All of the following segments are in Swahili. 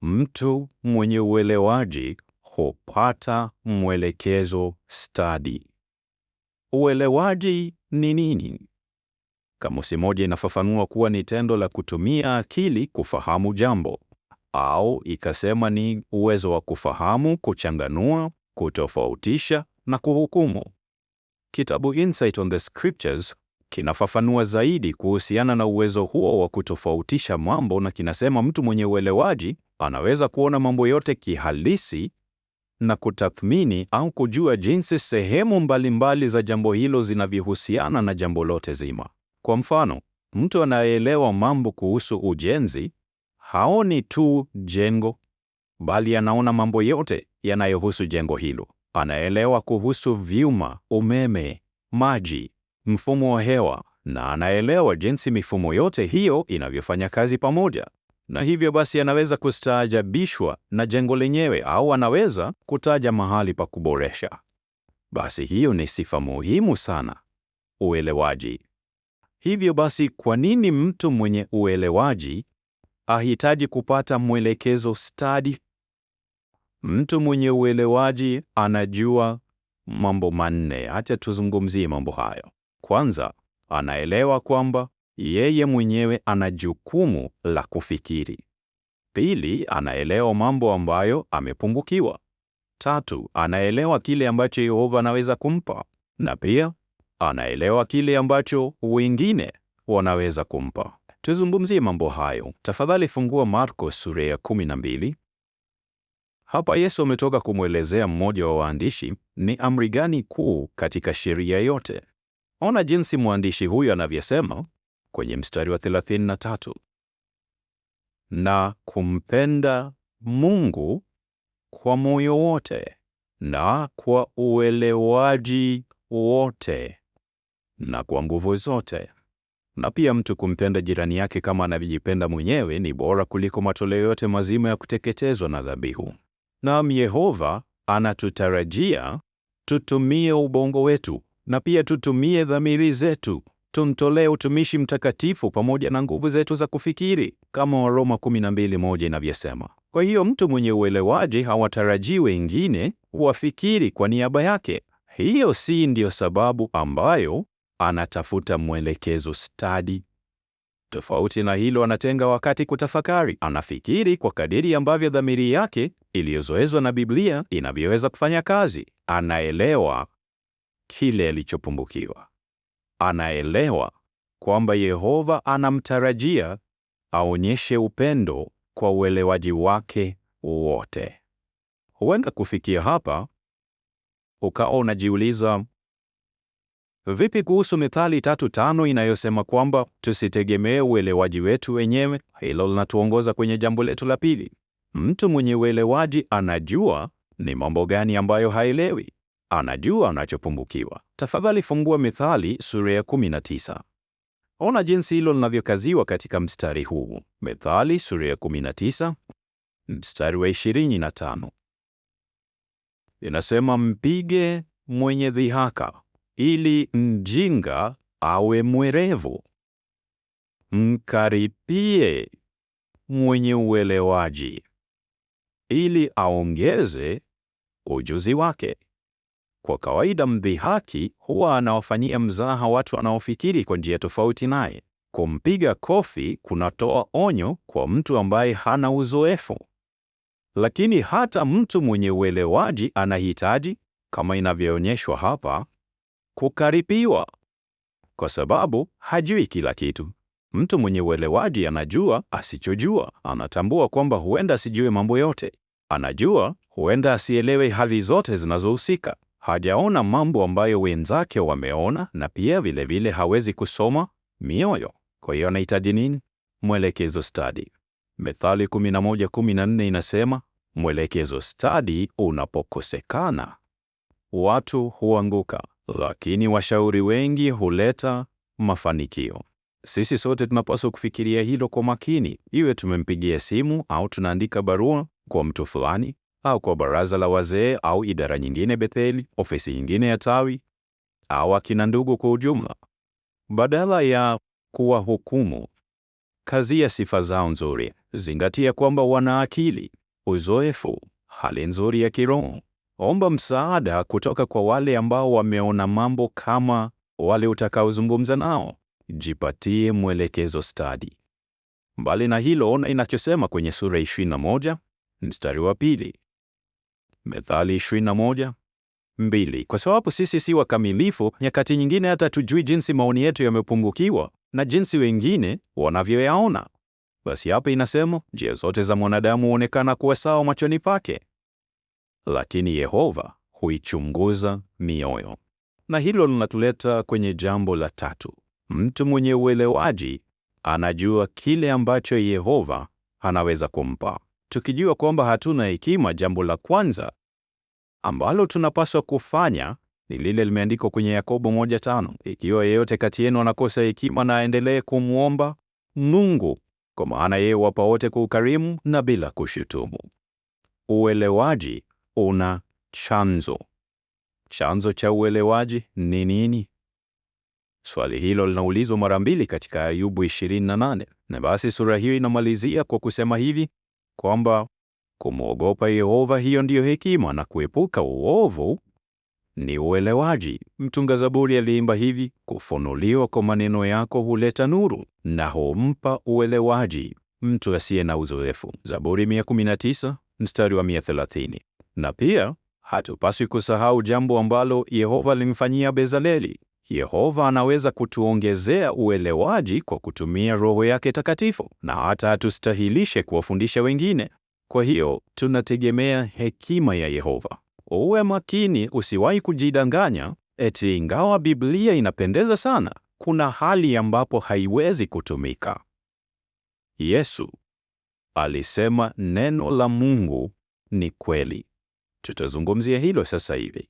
Mtu mwenye uelewaji hupata mwelekezo stadi. Uelewaji ni nini? Kamusi moja inafafanua kuwa ni tendo la kutumia akili kufahamu jambo, au ikasema ni uwezo wa kufahamu, kuchanganua, kutofautisha na kuhukumu. Kitabu Insight on the Scriptures kinafafanua zaidi kuhusiana na uwezo huo wa kutofautisha mambo, na kinasema mtu mwenye uelewaji anaweza kuona mambo yote kihalisi na kutathmini au kujua jinsi sehemu mbalimbali za jambo hilo zinavyohusiana na jambo lote zima. Kwa mfano, mtu anayeelewa mambo kuhusu ujenzi haoni tu jengo, bali anaona mambo yote yanayohusu jengo hilo. Anaelewa kuhusu vyuma, umeme, maji, mfumo wa hewa, na anaelewa jinsi mifumo yote hiyo inavyofanya kazi pamoja. Na hivyo basi anaweza kustaajabishwa na jengo lenyewe, au anaweza kutaja mahali pa kuboresha. Basi hiyo ni sifa muhimu sana, uelewaji. Hivyo basi, kwa nini mtu mwenye uelewaji ahitaji kupata mwelekezo stadi? Mtu mwenye uelewaji anajua mambo manne. Acha tuzungumzie mambo hayo. Kwanza, anaelewa kwamba yeye mwenyewe ana jukumu la kufikiri. Pili, anaelewa mambo ambayo amepungukiwa. Tatu, anaelewa kile ambacho Yehova anaweza kumpa, na pia anaelewa kile ambacho wengine wanaweza kumpa. Tuzungumzie mambo hayo. Tafadhali fungua Marko sura ya 12. Hapa Yesu ametoka kumwelezea mmoja wa waandishi ni amri gani kuu katika sheria yote. Ona jinsi mwandishi huyu anavyosema kwenye mstari wa 33. Na kumpenda Mungu kwa moyo wote, na kwa uelewaji wote, na kwa nguvu zote. Na pia mtu kumpenda jirani yake kama anavyojipenda mwenyewe ni bora kuliko matoleo yote mazima ya kuteketezwa na dhabihu. Naam, Yehova anatutarajia tutumie ubongo wetu na pia tutumie dhamiri zetu, tumtolee utumishi mtakatifu pamoja na nguvu zetu za kufikiri, kama Waroma 12:1 inavyosema. Kwa hiyo mtu mwenye uelewaji hawatarajii wengine wafikiri kwa niaba yake. Hiyo si ndiyo sababu ambayo anatafuta mwelekezo stadi. Tofauti na hilo, anatenga wakati kutafakari. Anafikiri kwa kadiri ambavyo dhamiri yake iliyozoezwa na Biblia inavyoweza kufanya kazi. Anaelewa kile alichopungukiwa. Anaelewa kwamba Yehova anamtarajia aonyeshe upendo kwa uelewaji wake wote. Huenda kufikia hapa ukawa unajiuliza, vipi kuhusu Mithali 3:5 inayosema kwamba tusitegemee uelewaji wetu wenyewe? Hilo linatuongoza kwenye jambo letu la pili. Mtu mwenye uelewaji anajua ni mambo gani ambayo haelewi. Anajua anachopungukiwa. Tafadhali fungua Mithali sura ya 19. Ona jinsi hilo linavyokaziwa katika mstari huu. Mithali sura ya 19, mstari wa 25. Inasema, mpige mwenye dhihaka ili mjinga awe mwerevu. Mkaripie mwenye uelewaji ili aongeze ujuzi wake. Kwa kawaida mdhihaki huwa anawafanyia mzaha watu wanaofikiri kwa njia tofauti naye. Kumpiga kofi kunatoa onyo kwa mtu ambaye hana uzoefu. Lakini hata mtu mwenye uelewaji anahitaji, kama inavyoonyeshwa hapa, kukaripiwa, kwa sababu hajui kila kitu. Mtu mwenye uelewaji anajua asichojua. Anatambua kwamba huenda asijue mambo yote. Anajua huenda asielewe hali zote zinazohusika. Hajaona mambo ambayo wenzake wameona, na pia vile hawezi kusoma mioyo. Kwa hiyo anahitaji nini? Mwelekezo stadi. Methali 11:14 inasema, mwelekezo stadi unapokosekana, watu huanguka, lakini washauri wengi huleta mafanikio. Sisi sote tunapaswa kufikiria hilo kwa makini, iwe tumempigia simu au tunaandika barua kwa mtu fulani, au kwa baraza la wazee au idara nyingine Betheli, ofisi nyingine ya tawi, au akina ndugu kwa ujumla. Badala ya kuwahukumu, kazia sifa zao nzuri. Zingatia kwamba wana akili, uzoefu, hali nzuri ya kiroho. Omba msaada kutoka kwa wale ambao wameona mambo kama wale utakaozungumza nao. Jipatie mwelekezo stadi. Mbali na hilo, ona inachosema kwenye sura 21 mstari wa 2. Methali 21:2. Kwa sababu sisi si wakamilifu, nyakati nyingine hata tujui jinsi maoni yetu yamepungukiwa na jinsi wengine wanavyoyaona. Basi hapa inasema, njia zote za mwanadamu huonekana kuwa sawa machoni pake, lakini Yehova huichunguza mioyo. Na hilo linatuleta kwenye jambo la tatu. Mtu mwenye uelewaji anajua kile ambacho Yehova anaweza kumpa. Tukijua kwamba hatuna hekima, jambo la kwanza ambalo tunapaswa kufanya ni lile limeandikwa kwenye Yakobo 1:5. Ikiwa yeyote kati yenu anakosa hekima, na aendelee kumwomba Mungu, kwa maana yeye huwapa wote kwa ukarimu na bila kushutumu. Uelewaji una chanzo. Chanzo cha uelewaji ni nini? Swali hilo linaulizwa mara 2 katika Ayubu 28. Na basi sura hiyo inamalizia kwa kusema hivi kwamba kumwogopa Yehova, hiyo ndiyo hekima, na kuepuka uovu ni uelewaji. Mtunga Zaburi aliimba hivi: kufunuliwa kwa maneno yako huleta nuru na humpa uelewaji mtu asiye na uzoefu. Zaburi 119 mstari wa 130. Na pia hatupaswi kusahau jambo ambalo Yehova alimfanyia Bezaleli. Yehova anaweza kutuongezea uelewaji kwa kutumia Roho yake Takatifu, na hata hatustahilishe kuwafundisha wengine. Kwa hiyo tunategemea hekima ya Yehova. Uwe makini, usiwahi kujidanganya eti ingawa Biblia inapendeza sana, kuna hali ambapo haiwezi kutumika. Yesu alisema neno la Mungu ni kweli. Tutazungumzia hilo sasa hivi.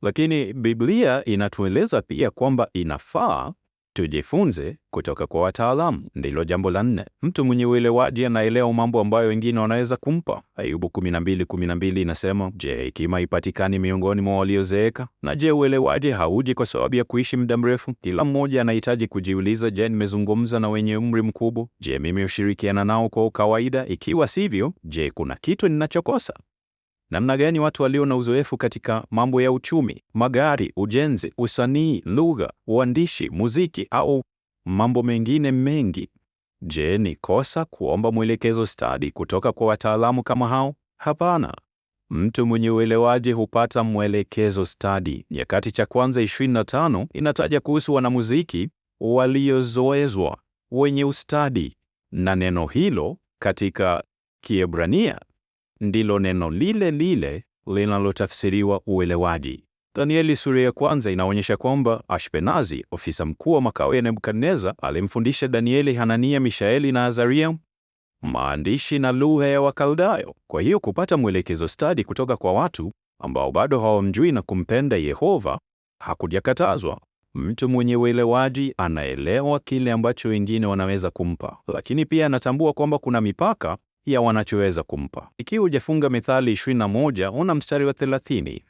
Lakini Biblia inatueleza pia kwamba inafaa tujifunze kutoka kwa wataalamu. Ndilo jambo la 4. Mtu mwenye uelewaji anaelewa mambo ambayo wengine wanaweza kumpa. Ayubu 12:12 inasema, je, hekima ipatikani miongoni mwa waliozeeka? Na je, uelewaji hauji kwa sababu ya kuishi muda mrefu? Kila mmoja anahitaji kujiuliza, je, nimezungumza na wenye umri mkubwa? Je, mimi hushirikiana nao kwa kawaida? Ikiwa sivyo, je, kuna kitu ninachokosa? Namna gani watu walio na uzoefu katika mambo ya uchumi, magari, ujenzi, usanii, lugha, uandishi, muziki au mambo mengine mengi? Je, ni kosa kuomba mwelekezo stadi kutoka kwa wataalamu kama hao? Hapana. Mtu mwenye uelewaji hupata mwelekezo stadi. Nyakati cha kwanza 25 inataja kuhusu wanamuziki waliozoezwa, wenye ustadi, na neno hilo katika Kiebrania ndilo neno lile lile linalotafsiriwa uelewaji. Danieli sura ya 1 inaonyesha kwamba Ashpenazi, ofisa mkuu wa makao ya Nebukadneza, alimfundisha Danieli, Hanania, Mishaeli na Azaria maandishi na lugha ya Wakaldayo. Kwa hiyo kupata mwelekezo stadi kutoka kwa watu ambao bado hawamjui na kumpenda Yehova hakujakatazwa. Mtu mwenye uelewaji anaelewa kile ambacho wengine wanaweza kumpa, lakini pia anatambua kwamba kuna mipaka ya wanachoweza kumpa. Ikiwa hujafunga Methali 21, ona mstari wa 30.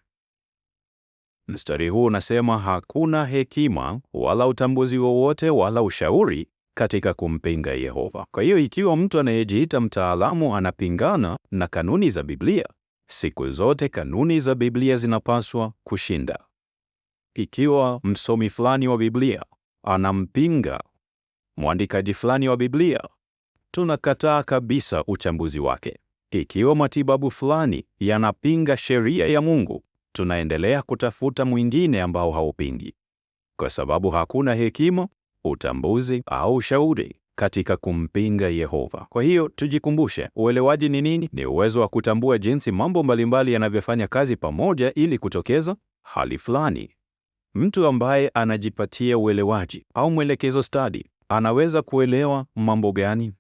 Mstari huu unasema, hakuna hekima wala utambuzi wowote wala ushauri katika kumpinga Yehova. Kwa hiyo ikiwa mtu anayejiita mtaalamu anapingana na kanuni za Biblia, siku zote kanuni za Biblia zinapaswa kushinda. Ikiwa msomi fulani wa Biblia anampinga mwandikaji fulani wa Biblia, tunakataa kabisa uchambuzi wake. Ikiwa matibabu fulani yanapinga sheria ya Mungu, tunaendelea kutafuta mwingine ambao haupingi, kwa sababu hakuna hekima, utambuzi au ushauri katika kumpinga Yehova. Kwa hiyo tujikumbushe, uelewaji ni nini? Ni uwezo wa kutambua jinsi mambo mbalimbali yanavyofanya kazi pamoja ili kutokeza hali fulani. Mtu ambaye anajipatia uelewaji au mwelekezo stadi anaweza kuelewa mambo gani?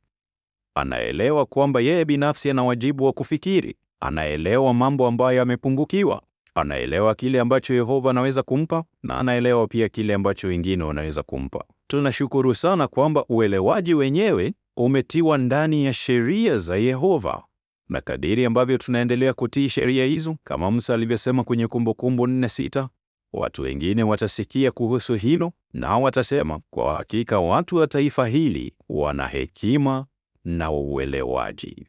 Anaelewa kwamba yeye binafsi ana wajibu wa kufikiri. Anaelewa mambo ambayo yamepungukiwa. Anaelewa kile ambacho Yehova anaweza kumpa, na anaelewa pia kile ambacho wengine wanaweza kumpa. Tunashukuru sana kwamba uelewaji wenyewe umetiwa ndani ya sheria za Yehova. Na kadiri ambavyo tunaendelea kutii sheria hizo, kama Musa alivyosema kwenye Kumbukumbu 4:6, watu wengine watasikia kuhusu hilo, na watasema, kwa hakika watu wa taifa hili wana hekima na uelewaji.